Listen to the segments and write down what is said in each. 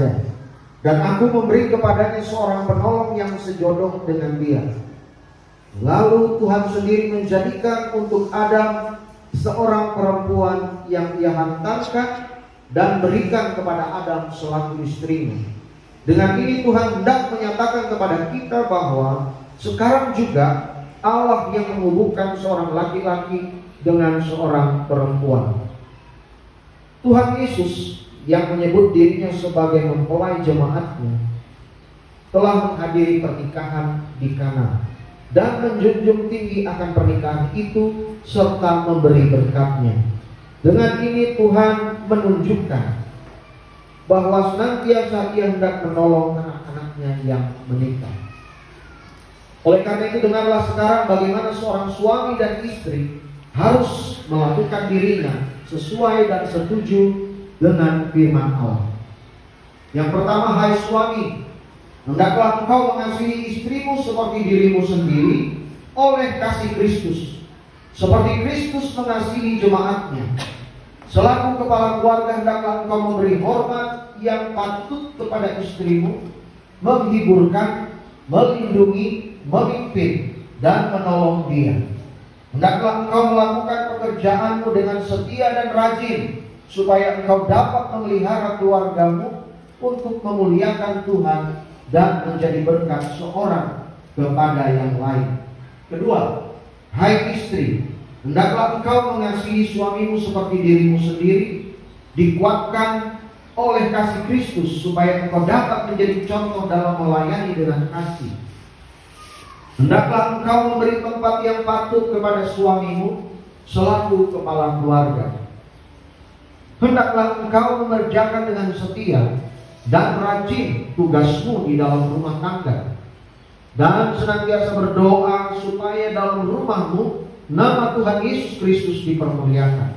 saja, dan aku memberi kepadanya seorang penolong yang sejodoh dengan dia. Lalu Tuhan sendiri menjadikan untuk Adam seorang perempuan yang ia hantarkan dan berikan kepada Adam selaku istrinya. Dengan ini Tuhan hendak menyatakan kepada kita bahwa sekarang juga Allah yang menghubungkan seorang laki-laki dengan seorang perempuan. Tuhan Yesus yang menyebut dirinya sebagai mempelai jemaatnya telah menghadiri pernikahan di Kana dan menjunjung tinggi akan pernikahan itu serta memberi berkatnya. Dengan ini Tuhan menunjukkan bahwa senantiasa ia hendak menolong anak-anaknya yang menikah. Oleh karena itu dengarlah sekarang bagaimana seorang suami dan istri harus melakukan dirinya sesuai dan setuju dengan firman Allah. Yang pertama, hai suami, hendaklah engkau mengasihi istrimu seperti dirimu sendiri oleh kasih Kristus, seperti Kristus mengasihi jemaatnya. Selaku kepala keluarga hendaklah engkau memberi hormat yang patut kepada istrimu, menghiburkan, melindungi, memimpin, dan menolong dia. Hendaklah engkau melakukan pekerjaanmu dengan setia dan rajin, supaya engkau dapat memelihara keluargamu untuk memuliakan Tuhan dan menjadi berkat seorang kepada yang lain. Kedua, hai istri, hendaklah engkau mengasihi suamimu seperti dirimu sendiri, dikuatkan oleh kasih Kristus supaya engkau dapat menjadi contoh dalam melayani dengan kasih. Hendaklah engkau memberi tempat yang patut kepada suamimu selaku kepala keluarga. Hendaklah engkau mengerjakan dengan setia dan rajin tugasmu di dalam rumah tangga, dan senantiasa berdoa supaya dalam rumahmu nama Tuhan Yesus Kristus dipermuliakan.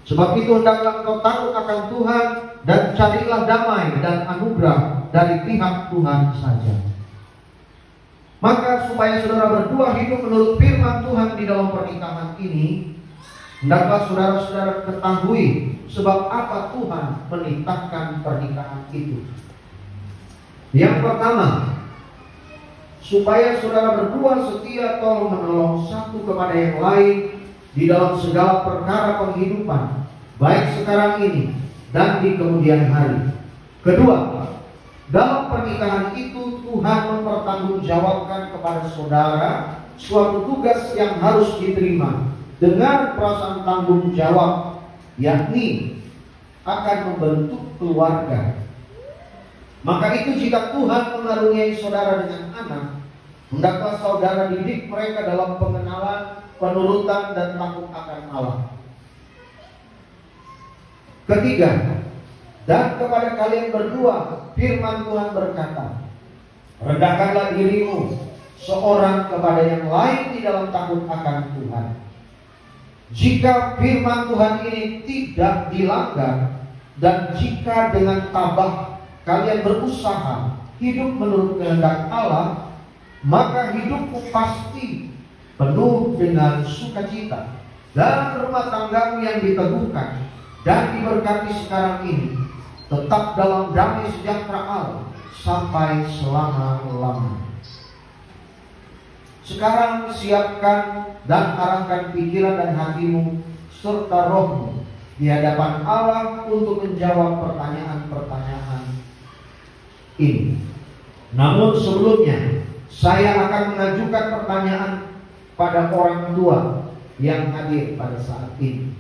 Sebab itu hendaklah engkau takut akan Tuhan dan carilah damai dan anugerah dari pihak Tuhan saja. Maka supaya saudara berdua hidup menurut firman Tuhan di dalam pernikahan ini, hendaklah saudara-saudara ketahui sebab apa Tuhan menitahkan pernikahan itu. Yang pertama, supaya saudara berdua setia tolong menolong satu kepada yang lain di dalam segala perkara penghidupan, baik sekarang ini dan di kemudian hari. Kedua, dalam pernikahan itu Tuhan mempertanggungjawabkan kepada saudara suatu tugas yang harus diterima dengan perasaan tanggung jawab, yakni akan membentuk keluarga. Maka itu jika Tuhan mengaruniai saudara dengan anak, hendaklah saudara didik mereka dalam pengenalan, penurutan, dan takut akan Allah. Ketiga, dan kepada kalian berdua firman Tuhan berkata, rendahkanlah dirimu seorang kepada yang lain di dalam takut akan Tuhan. Jika firman Tuhan ini tidak dilanggar, dan jika dengan tabah kalian berusaha hidup menurut kehendak Allah, maka hidupmu pasti penuh dengan sukacita, dan rumah tanggamu yang diteguhkan dan diberkati sekarang ini tetap dalam damai sejahtera Allah sampai selama-lamanya. Sekarang siapkan dan arahkan pikiran dan hatimu serta rohmu di hadapan Allah untuk menjawab pertanyaan-pertanyaan ini. Namun sebelumnya, saya akan mengajukan pertanyaan pada orang tua yang hadir pada saat ini.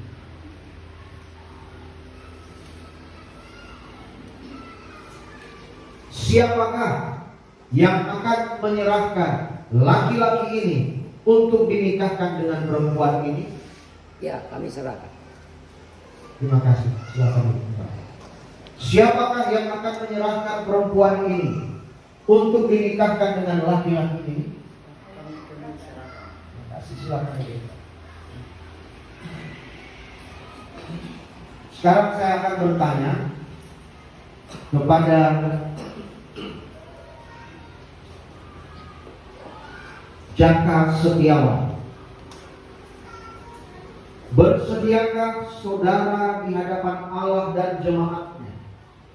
Siapakah yang akan menyerahkan laki-laki ini untuk dinikahkan dengan perempuan ini? Ya, kami serahkan. Terima kasih. Silakan. Siapakah yang akan menyerahkan perempuan ini untuk dinikahkan dengan laki-laki ini? Terima kasih. Silakan. Sekarang saya akan bertanya kepada Jaka Setiawan. Bersediakah saudara di hadapan Allah dan jemaatnya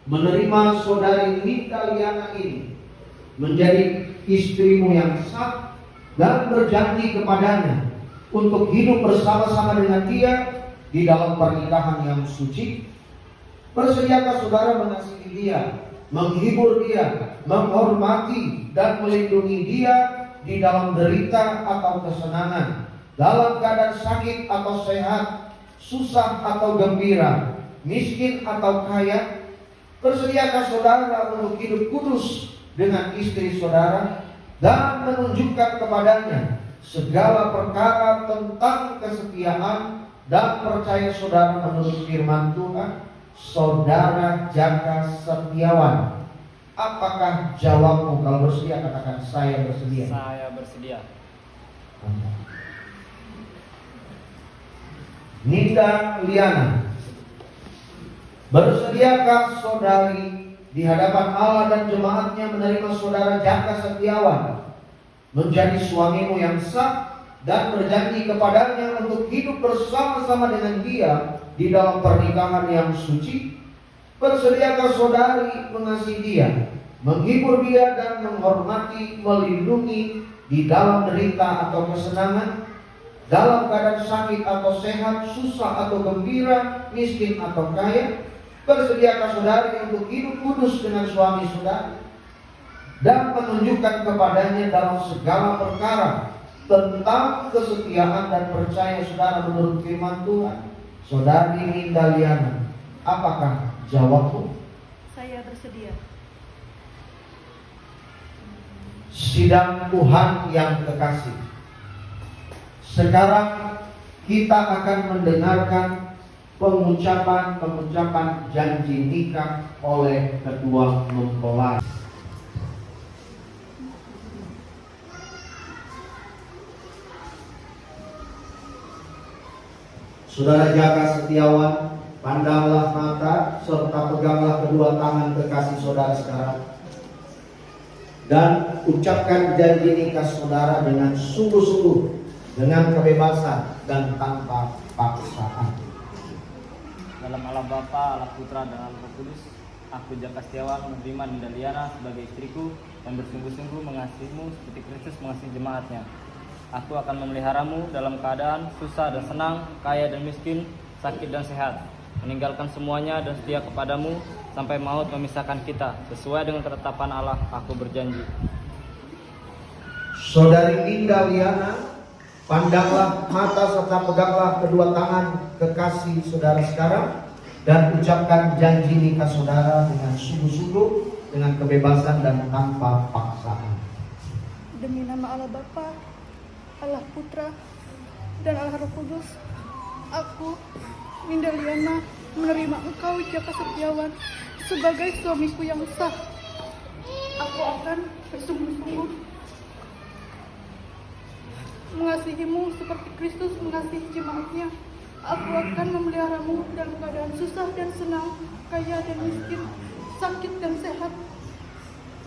menerima saudari Nindaliana ini menjadi istrimu yang sah dan berjanji kepadanya untuk hidup bersama-sama dengan dia di dalam pernikahan yang suci? Bersediakah saudara mengasihi dia, menghibur dia, menghormati dan melindungi dia di dalam derita atau kesenangan, dalam keadaan sakit atau sehat, susah atau gembira, miskin atau kaya? Bersediakah saudara untuk hidup kudus dengan istri saudara dan menunjukkan kepadanya segala perkara tentang kesetiaan dan percaya saudara menurut firman Tuhan? Saudara Jaka Setiawan, apakah jawabmu? Kalau bersedia katakan saya bersedia. Saya bersedia. Nindaliana, bersediakah saudari di hadapan Allah dan jemaatnya menerima saudara Jaka Setiawan menjadi suamimu yang sah dan berjanji kepadanya untuk hidup bersama-sama dengan dia di dalam pernikahan yang suci? Bersediakah saudari mengasihi dia, menghibur dia dan menghormati, melindungi di dalam derita atau kesenangan, dalam keadaan sakit atau sehat, susah atau gembira, miskin atau kaya? Bersediakah saudari untuk hidup kudus dengan suami saudari dan menunjukkan kepadanya dalam segala perkara tentang kesetiaan dan percaya saudara menurut firman Tuhan? Saudari Nindaliana, apakah jawabmu? Saya bersedia. Sidang Tuhan yang kekasih, sekarang kita akan mendengarkan pengucapan janji nikah oleh kedua mempelai. Saudara Jaka Setiawan, pandanglah mata serta peganglah kedua tangan kekasih saudara sekarang, dan ucapkan janji nikah saudara dengan sungguh-sungguh, dengan kebebasan dan tanpa paksaan. Dalam Allah Bapa, Allah Putra, dan Allah Roh Kudus, aku Jaka Setiawan menerima Nindaliana sebagai istriku dan bersungguh-sungguh mengasihimu seperti Kristus mengasihi jemaatnya. Aku akan memeliharamu dalam keadaan susah dan senang, kaya dan miskin, sakit dan sehat, meninggalkan semuanya dan setia kepadamu sampai maut memisahkan kita. Sesuai dengan ketetapan Allah, aku berjanji. Saudari Nindaliana, pandanglah mata serta peganglah kedua tangan kekasih saudara sekarang, dan ucapkan janji nikah saudara dengan sungguh-sungguh, dengan kebebasan dan tanpa paksaan. Demi nama Allah Bapa, Allah Putra, dan Allah Roh Kudus, aku, Nindaliana, menerima engkau Jaka Setiawan sebagai suamiku yang sah. Aku akan bersungguh-sungguh mengasihimu seperti Kristus mengasihi jemaatnya. Aku akan memeliharamu dalam keadaan susah dan senang, kaya dan miskin, sakit dan sehat,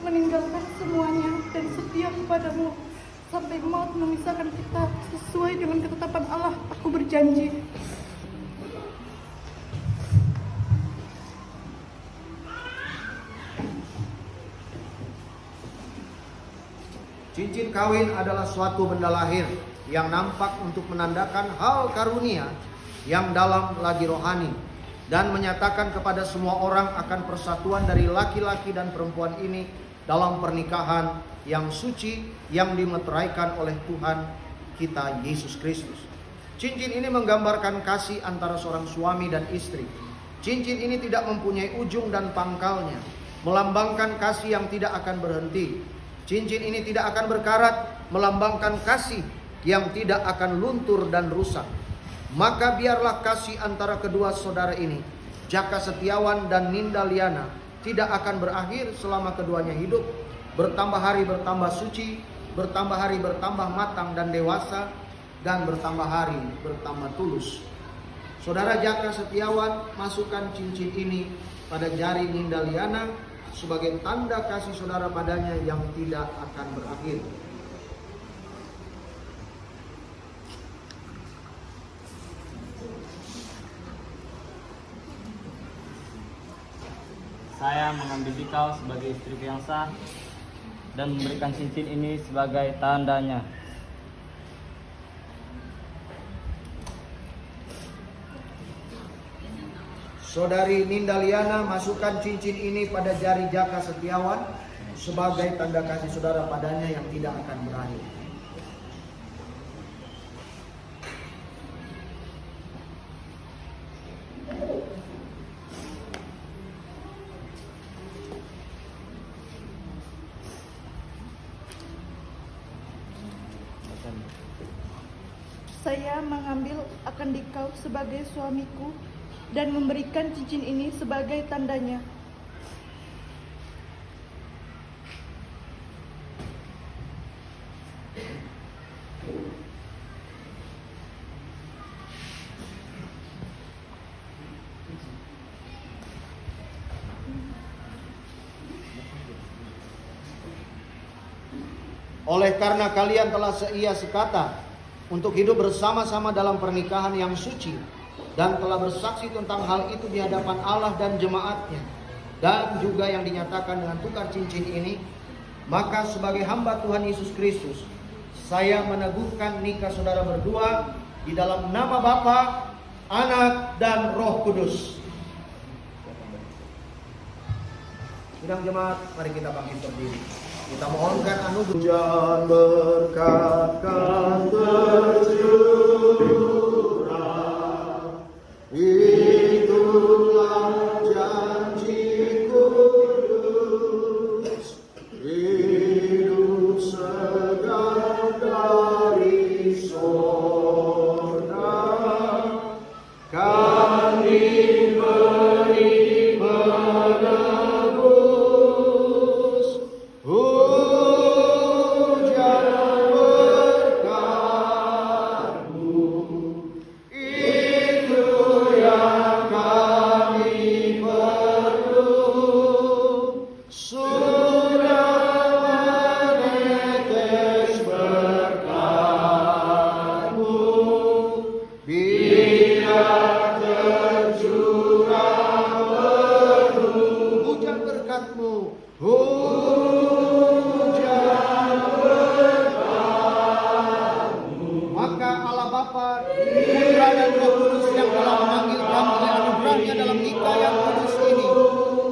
meninggalkan semuanya dan setia kepadamu sampai maut memisahkan kita. Sesuai dengan ketetapan Allah, aku berjanji. Cincin kawin adalah suatu benda lahir yang nampak untuk menandakan hal karunia yang dalam lagi rohani, dan menyatakan kepada semua orang akan persatuan dari laki-laki dan perempuan ini dalam pernikahan yang suci yang dimeteraikan oleh Tuhan kita Yesus Kristus. Cincin ini menggambarkan kasih antara seorang suami dan istri. Cincin ini tidak mempunyai ujung dan pangkalnya, melambangkan kasih yang tidak akan berhenti. Cincin ini tidak akan berkarat, melambangkan kasih yang tidak akan luntur dan rusak. Maka biarlah kasih antara kedua saudara ini, Jaka Setiawan dan Nindaliana, tidak akan berakhir selama keduanya hidup. Bertambah hari bertambah suci, bertambah hari bertambah matang dan dewasa, dan bertambah hari bertambah tulus. Saudara Jaka Setiawan, masukkan cincin ini pada jari Nindaliana sebagai tanda kasih saudara padanya yang tidak akan berakhir. Saya mengambil dikau sebagai istriku yang sah dan memberikan cincin ini sebagai tandanya. Saudari Nindaliana, masukkan cincin ini pada jari Jaka Setiawan sebagai tanda kasih saudara padanya yang tidak akan berakhir. Saya mengambil akan dikau sebagai suamiku dan memberikan cincin ini sebagai tandanya. Oleh karena kalian telah seia sekata untuk hidup bersama-sama dalam pernikahan yang suci dan telah bersaksi tentang hal itu di hadapan Allah dan jemaatnya, dan juga yang dinyatakan dengan tukar cincin ini, maka sebagai hamba Tuhan Yesus Kristus, saya meneguhkan nikah saudara berdua di dalam nama Bapa, Anak, dan Roh Kudus. Sidang jemaat, mari kita bangkit berdiri. Kita mohonkan anugerah. Hujan berkat kan tercurah, itulah janji kudus, hidup segar dari sorga, kami beri menebus. Hujan berkat-Mu, itu yang kami perlu. Sudah menetes berkat-Mu, biar tercurah penuh. Hujan berkat-Mu, maka Allah Bapa, Putra dan Roh Kudus yang telah memanggil kami oleh anugerahnya dalam nikah yang kudus ini,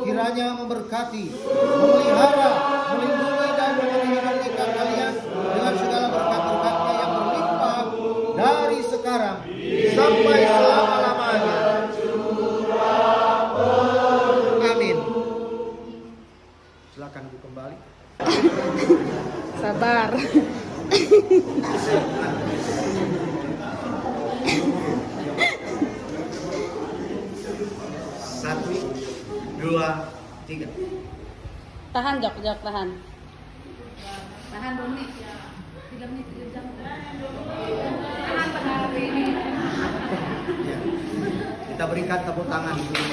kiranya memberkati, memelihara, melindungi dan memelihara nikah kalian dengan segala berkat-berkatnya yang berlimpah dari sekarang sampai selama-lamanya. Amin. Silakan Bu kembali. Sabar. Satu, dua, tiga. Tahan, Jok, tahan. Tahan dulu nih. 3 menit, 3 jam. Tahan pada hari ini. Ya. Kita berikan tepuk tangan dulu.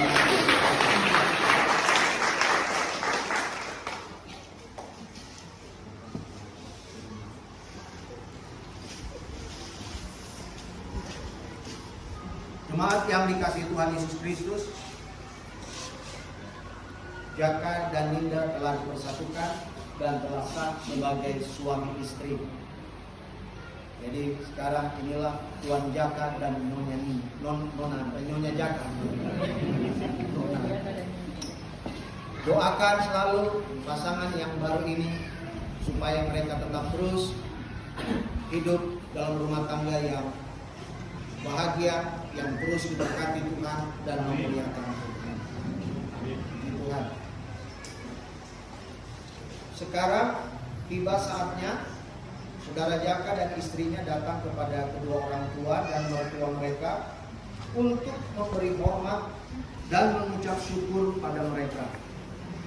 Jemaat yang dikasihi Tuhan Yesus Kristus, Jaka dan Ninda telah dipersatukan dan telah sah sebagai suami istri. Jadi sekarang inilah Tuan Jaka dan Nyonya Jaka. Doakan selalu pasangan yang baru ini supaya mereka tetap terus hidup dalam rumah tangga yang bahagia, yang terus diberkati Tuhan dan memuliakan Tuhan. Sekarang tiba saatnya Saudara Jaka dan istrinya datang kepada kedua orang tua dan mertua mereka untuk memberi hormat dan mengucap syukur pada mereka.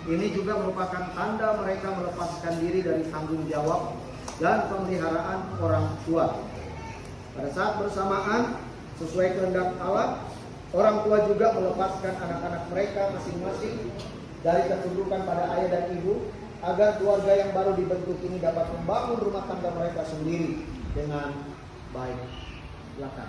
Ini juga merupakan tanda mereka melepaskan diri dari tanggung jawab dan pemeliharaan orang tua. Pada saat bersamaan, sesuai kehendak Allah, orang tua juga melepaskan anak-anak mereka masing-masing dari ketundukan pada ayah dan ibu, agar keluarga yang baru dibentuk ini dapat membangun rumah tangga mereka sendiri dengan baik. Silakan.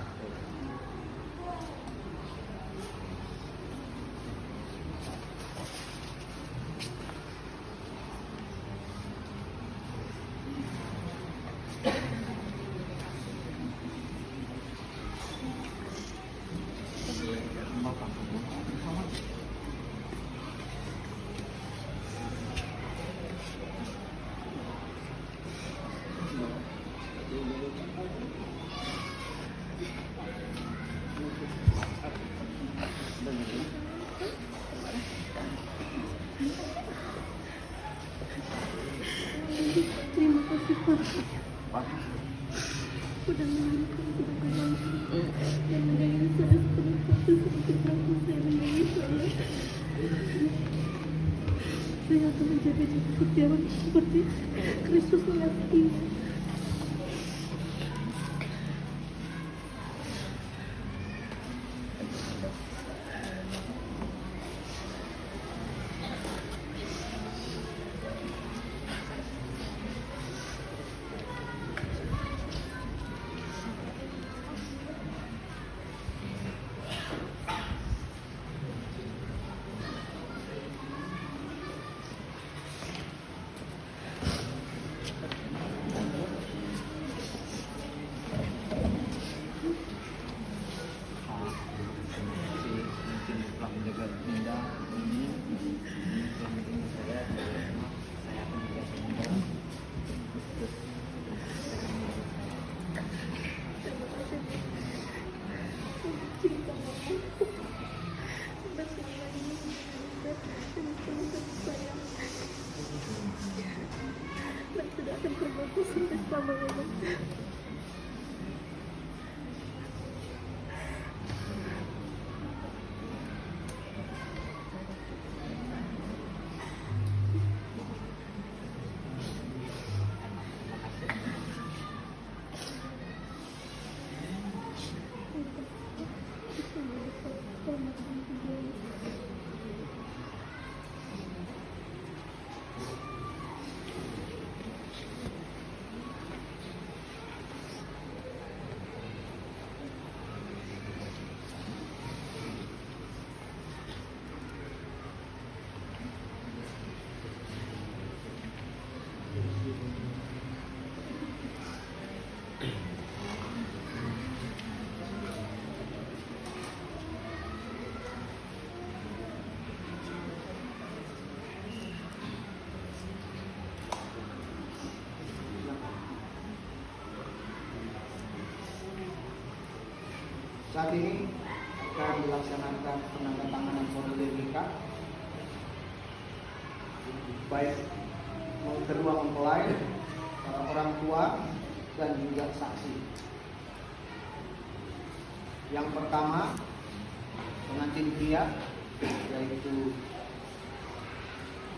dan menunjukkan kebenaran dan menyayangi saya sepenuh hati seperti kamu saya menyayangi saya. Saya akan menjaga kesetiaan seperti Kristus mengasihi. Mungkin telah menjaga Dinda ini telah menjaga saya akan menjaga Dinda. Cinta mama dan semua ini dan penuh kasih sayang dan tidak akan berhenti sampai selama-lamanya. Saat ini akan dilaksanakan penandatanganan formulir nikah baik kedua mempelai, para orang tua dan juga saksi. Yang pertama pengantin pria yaitu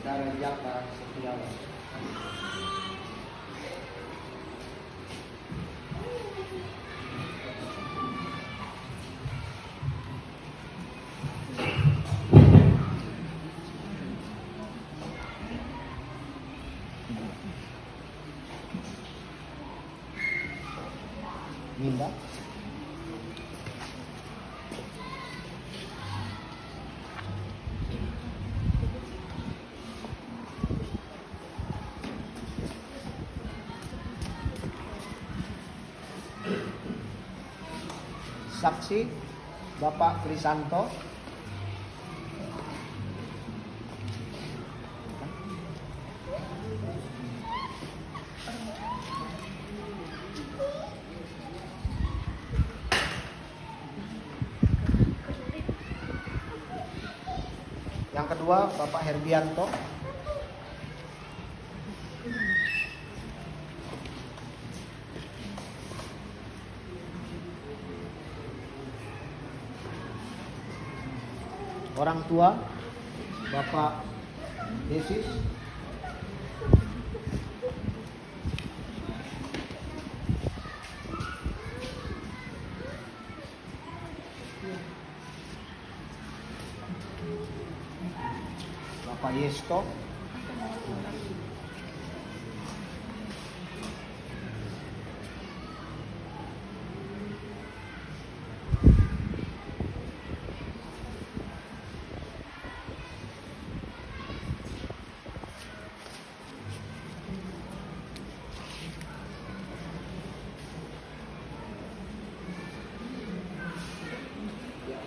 Saudara Jaka Setiawan. Minda. Saksi Bapak Krisanto. Yang kedua Bapak Herbianto. Orang tua Bapak Yesus. Bapak Yesko.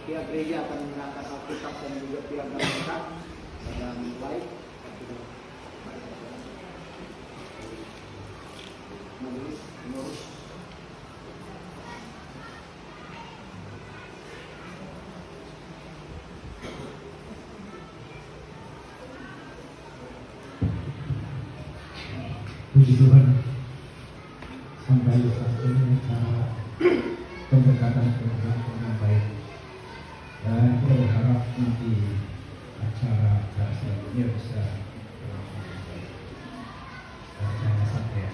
Pihak gereja akan menyerahkan Alkitab dan juga piagam nikah pada mempelai. Majelis pengurus. Puji Tuhan. membayar ini cara pendekatan yang baik. Dan kita berharap nanti acara selanjutnya bisa jangan sampai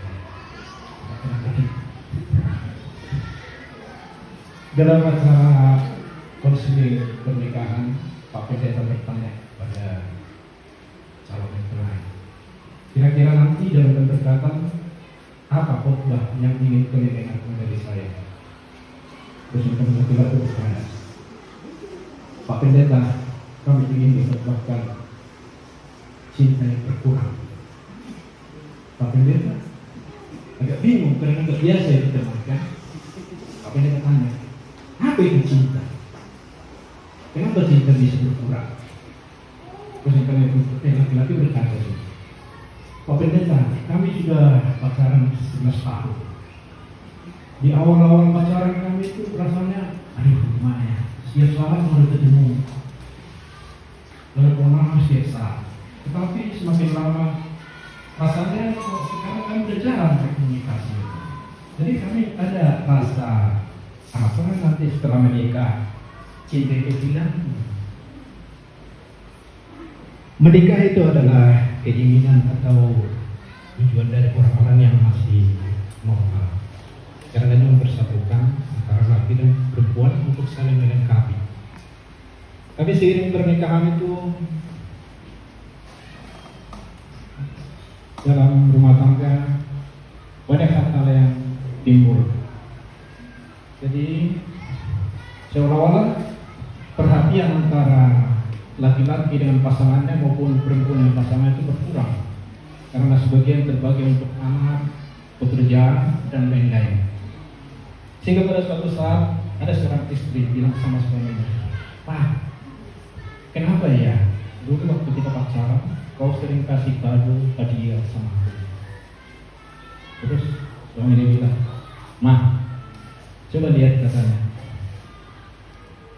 dalam acara konseling pernikahan, Pak Pendeta bertanya pada calon mempelai, kira-kira nanti dalam pendekatan apa khotbah yang ingin kalian dengarkan dari saya? Terus yang kedua itu bertanya, Pak Pendeta, kami ingin dikhotbahkan cinta yang berkurang. Pak Pendeta agak bingung karena nggak biasa ya ditemukan. Pak Pendeta tanya, apa itu cinta? Kenapa cinta bisa berkurang? Terus yang kedua laki-laki berkata, Pak Pendeta, kami sudah pacaran 11 tahun. Di awal-awal pacaran kami itu rasanya, aduh gimana, setiap saat mau ketemu, lalu lama setiap saat. Tetapi semakin lama, rasanya sekarang kami udah jarang berkomunikasi. Jadi kami ada rasa, apa nanti setelah menikah, cinta itu hilang. Menikah itu adalah keinginan atau tujuan dari orang-orang yang masih normal. Karena mempersatukan antara laki dan perempuan untuk saling melengkapi. Tapi seiring pernikahan itu dalam rumah tangga banyak hal-hal yang timbul. Jadi seolah-olah perhatian antara laki-laki dengan pasangannya maupun perempuan dengan pasangan itu berkurang karena sebagian terbagi untuk anak, pekerjaan, dan lain-lain. Sehingga pada suatu saat ada seorang istri bilang sama suaminya, Pak, kenapa ya dulu waktu kita pacaran kau sering kasih kado hadiah sama aku? Terus suaminya bilang, Ma, coba lihat katanya,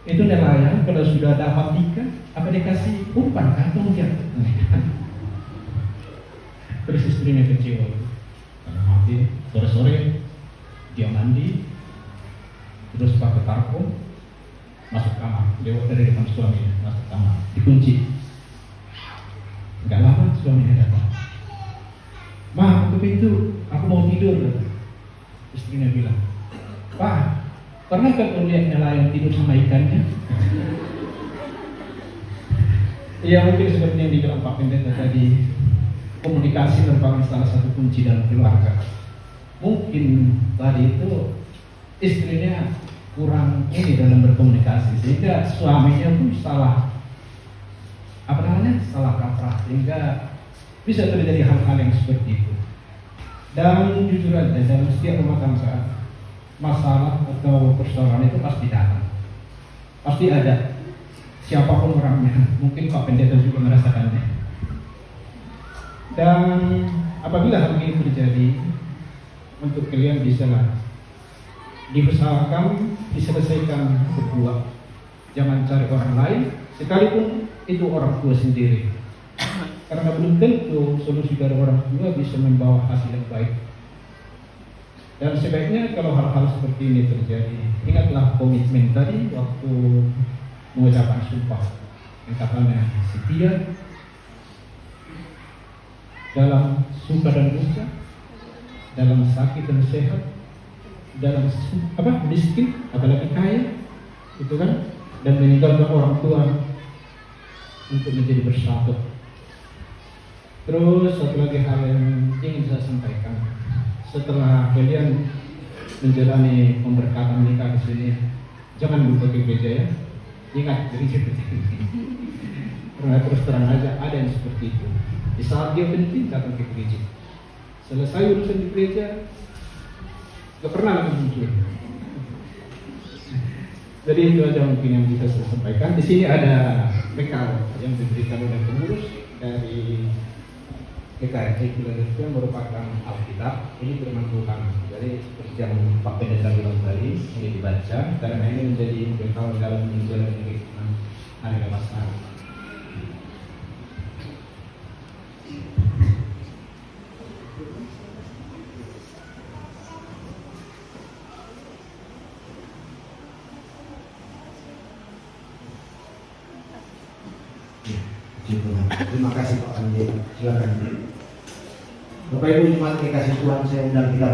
itu nelayan kalau sudah dapat ikan apa dikasih umpan atau enggak? Terus istrinya kecewa, karena mati sore-sore dia mandi, terus pakai parfum, masuk kamar, lewat dari depan suaminya, masuk kamar, dikunci. Enggak lama suaminya datang, Ma, buka pintu, aku mau tidur. Istrinya bilang, Pak, pernah kau lihat nelayan tidur sama ikannya? Iya, mungkin seperti yang dibilang Pak Pendeta tadi, komunikasi merupakan salah satu kunci dalam keluarga. Mungkin tadi itu istrinya kurang ini dalam berkomunikasi sehingga suaminya pun salah kaprah sehingga bisa terjadi hal-hal yang seperti itu. Dan jujur aja dalam setiap rumah tangga masalah atau persoalan itu pasti datang, pasti ada siapapun orangnya. Mungkin Pak Pendeta juga merasakannya. Dan apabila hal ini terjadi, untuk kalian bisa diusahakan diselesaikan berdua, jangan cari orang lain sekalipun itu orang tua sendiri, karena belum tentu solusi dari orang tua bisa membawa hasil yang baik. Dan sebaiknya kalau hal-hal seperti ini terjadi, ingatlah komitmen tadi waktu mengucapkan sumpah yang katanya setia dalam suka dan duka, dalam sakit dan sehat, dalam miskin apalagi kaya, itu kan, dan meninggalkan orang tua untuk menjadi bersatu. Terus satu lagi hal yang ingin saya sampaikan, setelah kalian menjalani pemberkatan nikah di sini, jangan lupa ke gereja ya. Ingat dari seperti ini. Karena terus terang aja ada yang seperti itu. Di saat dia penting datang ke gereja, selesai urusan di gereja, gak pernah lagi muncul. Jadi itu aja mungkin yang bisa saya sampaikan. Di sini ada bekal yang diberikan oleh pengurus dari GKRI Philadelphia merupakan Alkitab. Ini firman Tuhan. Jadi seperti yang Pak Pendeta bilang tadi, ini dibaca karena ini menjadi bekal dalam menjalani kehidupan hari lebasan. Puji Tuhan. Terima kasih Pak Panji. Silakan. Bapak Ibu jemaat dikasih Tuhan, saya undang kita